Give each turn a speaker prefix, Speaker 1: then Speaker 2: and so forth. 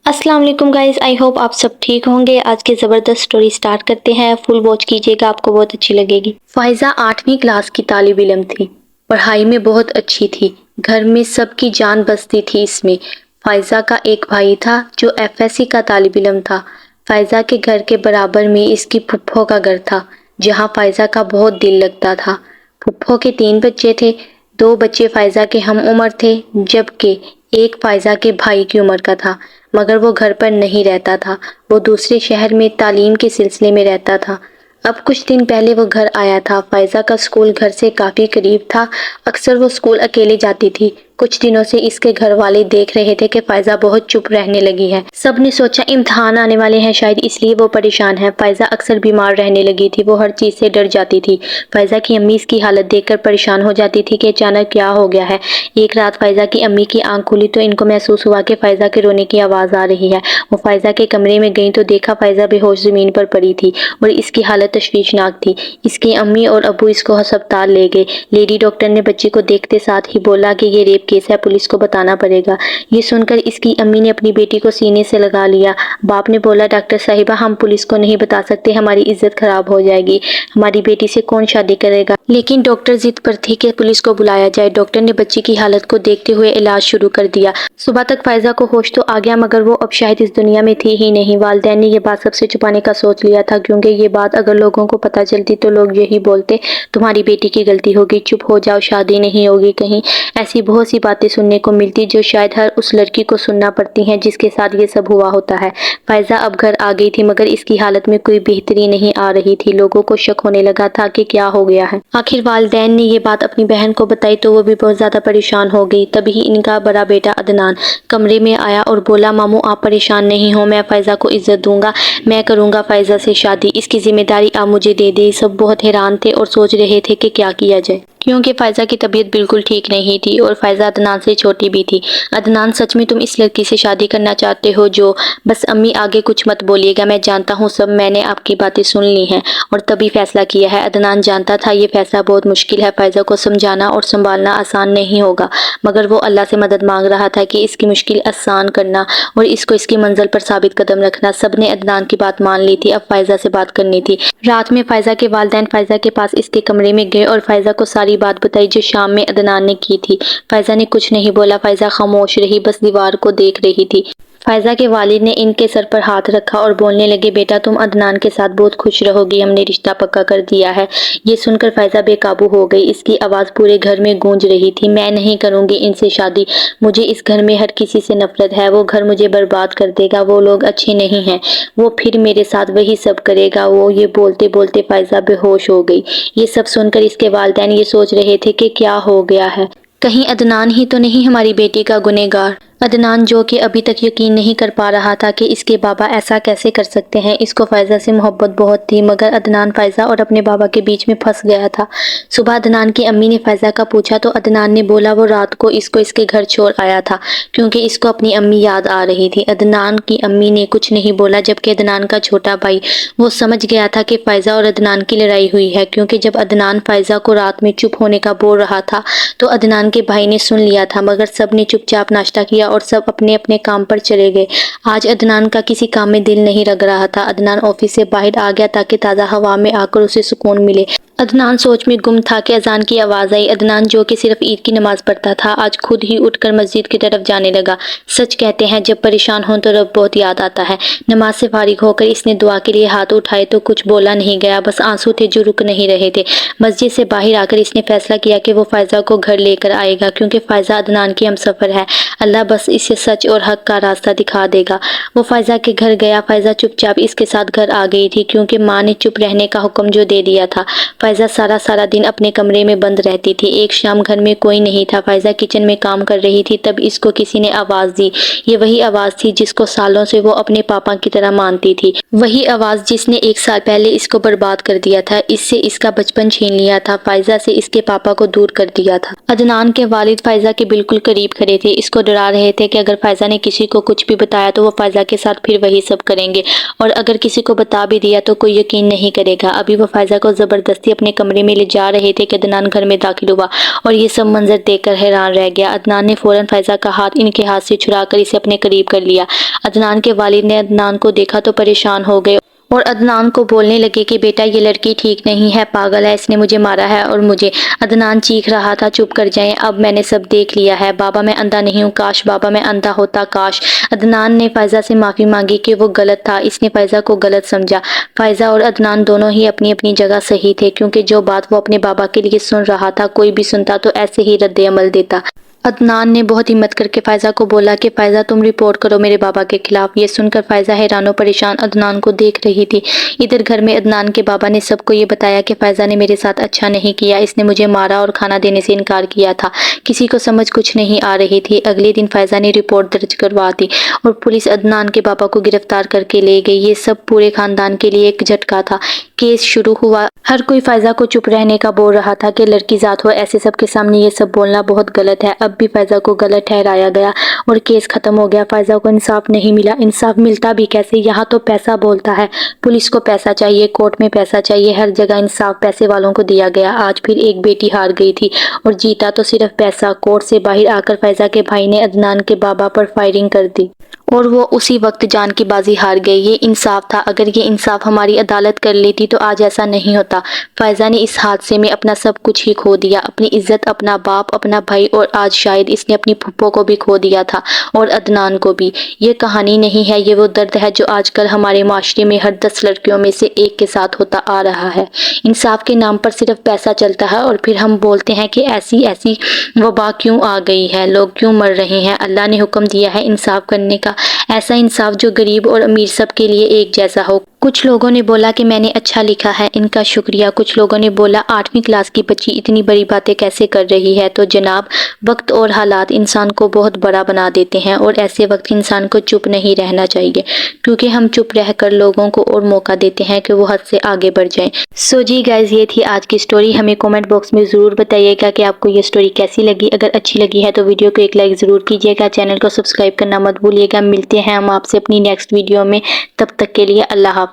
Speaker 1: अस्सलाम वालेकुम guys, I hope आप सब ठीक होंगे। आज की ज़बरदस्त स्टोरी स्टार्ट करते हैं। फुल वॉच कीजिएगा, आपको बहुत अच्छी लगेगी। फ़ाइज़ा 8वीं क्लास की तालिब इल्म थी। पढ़ाई में बहुत अच्छी थी। घर में सबकी जान बसती थी इसमें। फ़ाइज़ा का एक भाई था जो एफएससी का तालिब इल्म था। फ़ाइज़ा के घर के बराबर में इसकी फुफ्फो का घर था, जहाँ फ़ाइज़ा का बहुत दिल लगता था। फुफ्फो के 3 बच्चे थे। 2 बच्चे फ़ाइज़ा के हम उम्र थे, जबकि एक फ़ाइज़ा के भाई की उम्र का था। मगर वो घर पर नहीं रहता था, वो दूसरे शहर में तालीम के सिलसिले में रहता था। अब कुछ दिन पहले वो घर आया था। फ़ाइज़ा का स्कूल घर से काफ़ी करीब था। अक्सर वो स्कूल अकेले जाती थी। कुछ दिनों से इसके घर वाले देख रहे थे कि फ़ाइज़ा बहुत चुप रहने लगी है। सब ने सोचा इम्तिहान आने वाले हैं, शायद इसलिए वो परेशान है। फ़ाइज़ा अक्सर बीमार रहने लगी थी। वो हर चीज़ से डर जाती थी। फ़ाइज़ा की अम्मी इसकी हालत देखकर परेशान हो जाती थी कि अचानक क्या हो गया है। एक रात फ़ाइज़ा की अम्मी की आंख खुली तो इनको महसूस हुआ कि फ़ाइज़ा के रोने की आवाज़ आ रही है। वो फ़ाइज़ा के कमरे में गईं तो देखा फ़ाइज़ा बेहोश ज़मीन पर पड़ी थी और इसकी हालत तशवीशनाक थी। इसकी अम्मी और अब्बू इसको अस्पताल ले गए। लेडी डॉक्टर ने बच्ची को देखते साथ ही बोला कि ये रेप केस है, पुलिस को बताना पड़ेगा। ये सुनकर इसकी अम्मी ने अपनी बेटी को सीने से लगा लिया। बाप ने बोला, डॉक्टर साहिबा, हम पुलिस को नहीं बता सकते, हमारी इज्जत खराब हो जाएगी, हमारी बेटी से कौन शादी करेगा। लेकिन डॉक्टर जिद पर थी कि पुलिस को बुलाया जाए। डॉक्टर ने बच्ची की हालत को देखते हुए इलाज शुरू कर दिया। सुबह तक फ़ाइज़ा को होश तो आ गया, मगर वो अब शायद इस दुनिया में थी ही नहीं। वालिदैन ने ये बात सबसे छुपाने का सोच लिया था, क्योंकि ये बात अगर लोगों को पता चलती तो लोग यही बोलते, तुम्हारी बेटी की गलती होगी, चुप हो जाओ, शादी नहीं होगी कहीं। ऐसी बहुत सी बातें सुनने को मिलती जो शायद हर उस लड़की को सुनना पड़ती हैं जिसके साथ ये सब हुआ होता है। फ़ाइज़ा अब घर आ गई थी, मगर इसकी हालत में कोई बेहतरी नहीं आ रही थी। लोगों को शक होने लगा था कि क्या हो गया है। आखिर वालिदैन ने ये बात अपनी बहन को बताई तो वो भी बहुत ज़्यादा परेशान हो गई। तभी इनका बड़ा बेटा अदनान कमरे में आया और बोला, मामू आप परेशान नहीं हो, मैं फ़ाइज़ा को इज्जत दूंगा, मैं करूंगा फ़ाइज़ा से शादी, इसकी जिम्मेदारी आप मुझे दे दी। सब बहुत हैरान थे और सोच रहे थे कि क्या किया जाए, क्योंकि फ़ाइज़ा की तबीयत बिल्कुल ठीक नहीं थी और फ़ाइज़ा अदनान से छोटी भी थी। अदनान, सच में तुम इस लड़की से शादी करना चाहते हो? जो बस अम्मी आगे कुछ मत बोलिएगा, मैं जानता हूँ सब, मैंने आपकी बातें सुन ली हैं और तभी फैसला किया है। अदनान जानता था ये फैसला बहुत मुश्किल है, फ़ाइज़ा को समझाना और संभालना आसान नहीं होगा, मगर वो अल्लाह से मदद मांग रहा था कि इसकी मुश्किल आसान करना और इसको इसकी मंजिल पर साबित कदम रखना। सब ने अदनान की बात मान ली थी। अब फ़ाइज़ा से बात करनी थी। रात में फ़ाइज़ा के वालिदैन फ़ाइज़ा के पास इसके कमरे में गए और फ़ाइज़ा को सारी बात बताई जो शाम में अदनान ने की थी। फ़ाइज़ा ने कुछ नहीं बोला। फ़ाइज़ा खामोश रही, बस दीवार को देख रही थी। फ़ाइज़ा के वालिद ने इनके सर पर हाथ रखा और बोलने लगे, बेटा तुम अदनान के साथ बहुत खुश रहोगी, हमने रिश्ता पक्का कर दिया है। ये सुनकर फ़ाइज़ा बेकाबू हो गई। इसकी आवाज़ पूरे घर में गूंज रही थी, मैं नहीं करूँगी इनसे शादी, मुझे इस घर में हर किसी से नफरत है, वो घर मुझे बर्बाद कर देगा, वो लोग अच्छे नहीं हैं, वो फिर मेरे साथ वही सब करेगा वो। ये बोलते बोलते फ़ाइज़ा बेहोश हो गई। ये सब सुनकर इसके वालिदैन ये सोच रहे थे कि क्या हो गया है, कहीं अदनान ही तो नहीं हमारी बेटी का गुनहगार। अदनान, जो कि अभी तक यकीन नहीं कर पा रहा था कि इसके बाबा ऐसा कैसे कर सकते हैं। इसको फ़ाइज़ा से मोहब्बत बहुत थी, मगर अदनान फ़ाइज़ा और अपने बाबा के बीच में फंस गया था। सुबह अदनान की अम्मी ने फ़ाइज़ा का पूछा तो अदनान ने बोला वो रात को इसको इसके घर छोड़ आया था, क्योंकि इसको अपनी अम्मी याद आ रही थी। अदनान की अम्मी ने कुछ नहीं बोला, जबकि अदनान का छोटा भाई वो समझ गया था कि फ़ाइज़ा और अदनान की लड़ाई हुई है, क्योंकि जब अदनान फ़ाइज़ा को रात में चुप होने का बोल रहा था तो अदनान के भाई ने सुन लिया था। मगर सब ने चुपचाप नाश्ता किया और सब अपने अपने काम पर चले गए। आज अदनान का किसी काम में दिल नहीं लग रहा था। अदनान ऑफिस से बाहर आ गया ताकि ताज़ा हवा में आकर उसे सुकून मिले। अदनान सोच में गुम था कि अजान की आवाज़ आई। अदनान, जो कि सिर्फ ईद की नमाज पढ़ता था, आज खुद ही उठकर मस्जिद की तरफ जाने लगा। सच कहते हैं जब परेशान हो तो रब बहुत याद आता है। नमाज से फारिग होकर इसने दुआ के लिए हाथ उठाए तो कुछ बोला नहीं गया, बस आंसू थे जो रुक नहीं रहे थे। मस्जिद से बाहर आकर इसने फैसला किया कि वो फ़ाइज़ा को घर लेकर आएगा, क्योंकि फ़ाइज़ा अदनान की हमसफ़र है। अल्लाह बस इसे सच और हक का रास्ता दिखा देगा। वो फ़ाइज़ा के घर गया। फ़ाइज़ा चुपचाप इसके साथ घर आ गई थी, क्योंकि माँ ने चुप रहने का हुक्म जो दे दिया था। फ़ाइज़ा सारा दिन अपने कमरे में बंद रहती थी। एक शाम घर में कोई नहीं था। फ़ाइज़ा किचन में काम कर रही थी, तब इसको किसी ने आवाज़ दी। ये वही आवाज़ थी जिसको सालों से वो अपने पापा की तरह मानती थी। وہی آواز جس نے 1 سال پہلے اس کو برباد کر دیا تھا، اس سے اس کا بچپن چھین لیا تھا، فائزہ سے اس کے پاپا کو دور کر دیا تھا۔ عدنان کے والد فائزہ کے بالکل قریب کھڑے تھے، اس کو ڈرا رہے تھے کہ اگر فائزہ نے کسی کو کچھ بھی بتایا تو وہ فائزہ کے ساتھ پھر وہی سب کریں گے، اور اگر کسی کو بتا بھی دیا تو کوئی یقین نہیں کرے گا۔ ابھی وہ فائزہ کو زبردستی اپنے کمرے میں لے جا رہے تھے کہ عدنان گھر میں داخل ہوا اور یہ سب منظر دیکھ کر حیران رہ گیا۔ عدنان نے فوراً فائزہ کا ہاتھ ان کے ہاتھ سے چھڑا کر اسے اپنے قریب کر لیا۔ عدنان کے والد نے عدنان کو دیکھا تو پریشان ہو گئے اور عدنان کو بولنے لگے کہ بیٹا یہ لڑکی ٹھیک نہیں ہے، پاگل ہے، اس نے مجھے مارا ہے اور مجھے۔ عدنان چیخ رہا تھا چپ کر جائیں، اب میں نے سب دیکھ لیا ہے، بابا میں اندھا نہیں ہوں، کاش بابا میں اندھا ہوتا، کاش۔ عدنان نے فائزہ سے معافی مانگی کہ وہ غلط تھا، اس نے فائزہ کو غلط سمجھا۔ فائزہ اور عدنان دونوں ہی اپنی اپنی جگہ صحیح تھے، کیونکہ جو بات وہ اپنے بابا کے لیے سن رہا تھا کوئی بھی سنتا تو ایسے ہی رد عمل دیتا۔ عدنان نے بہت ہمت کر کے فائزہ کو بولا کہ فائزہ تم رپورٹ کرو میرے بابا کے خلاف۔ یہ سن کر فائزہ حیران و پریشان عدنان کو دیکھ رہی تھی۔ ادھر گھر میں عدنان کے بابا نے سب کو یہ بتایا کہ فائزہ نے میرے ساتھ اچھا نہیں کیا، اس نے مجھے مارا اور کھانا دینے سے انکار کیا تھا۔ کسی کو سمجھ کچھ نہیں آ رہی تھی۔ اگلے دن فائزہ نے رپورٹ درج کروا دی اور پولیس عدنان کے بابا کو گرفتار کر کے لے گئی۔ یہ سب پورے خاندان کے لیے ایک جھٹکا تھا۔ کیس شروع ہوا، ہر کوئی فائزہ کو چپ رہنے کا بول رہا تھا کہ لڑکی ذات ہو ایسے سب کے سامنے یہ سب بولنا بہت غلط ہے۔ اب بھی فائزہ کو غلط ٹھہرایا گیا اور کیس ختم ہو گیا۔ فائزہ کو انصاف نہیں ملا، انصاف ملتا بھی کیسے؟ یہاں تو پیسہ بولتا ہے، پولیس کو پیسہ چاہیے، کورٹ میں پیسہ چاہیے، ہر جگہ انصاف پیسے والوں کو دیا گیا۔ آج پھر ایک بیٹی ہار گئی تھی اور جیتا تو صرف پیسہ۔ کورٹ سے باہر آ کر فائزہ کے بھائی نے عدنان کے بابا پر فائرنگ کر دی اور وہ اسی وقت جان کی بازی ہار گئے۔ یہ انصاف تھا، اگر یہ انصاف ہماری عدالت کر لیتی تو آج ایسا نہیں ہوتا۔ فائزہ نے اس حادثے میں اپنا سب کچھ ہی کھو دیا، اپنی عزت، اپنا باپ، اپنا بھائی، اور آج شاید اس نے اپنی پھپھو کو بھی کھو دیا تھا اور عدنان کو بھی۔ یہ کہانی نہیں ہے، یہ وہ درد ہے جو آج کل ہمارے معاشرے میں ہر 10 لڑکیوں میں سے ایک کے ساتھ ہوتا آ رہا ہے۔ انصاف کے نام پر صرف پیسہ چلتا ہے اور پھر ہم بولتے ہیں کہ ایسی وبا کیوں آ گئی ہے، لوگ کیوں مر رہے ہیں۔ اللہ نے حکم دیا ہے انصاف کرنے کا، ایسا انصاف جو غریب اور امیر سب کے لیے ایک جیسا ہو۔ کچھ لوگوں نے بولا کہ میں نے اچھا لکھا ہے، ان کا شکریہ۔ کچھ لوگوں نے بولا 8ویں کلاس کی بچی اتنی بڑی باتیں کیسے کر رہی ہے؟ تو جناب، وقت اور حالات انسان کو بہت بڑا بنا دیتے ہیں اور ایسے وقت انسان کو چپ نہیں رہنا چاہیے، کیونکہ ہم چپ رہ کر لوگوں کو اور موقع دیتے ہیں کہ وہ حد سے آگے بڑھ جائیں۔ سو جی گائز، یہ تھی آج کی سٹوری۔ ہمیں کومنٹ باکس میں ضرور بتائیے گا کہ آپ کو یہ سٹوری کیسی لگی۔ اگر اچھی لگی ہے تو ویڈیو کو ایک لائک ضرور کیجیے گا، چینل کو سبسکرائب کرنا مت بھولیے گا۔ ملتے ہیں ہم آپ سے اپنی نیکسٹ ویڈیو میں، تب تک کے لیے اللہ حافظ۔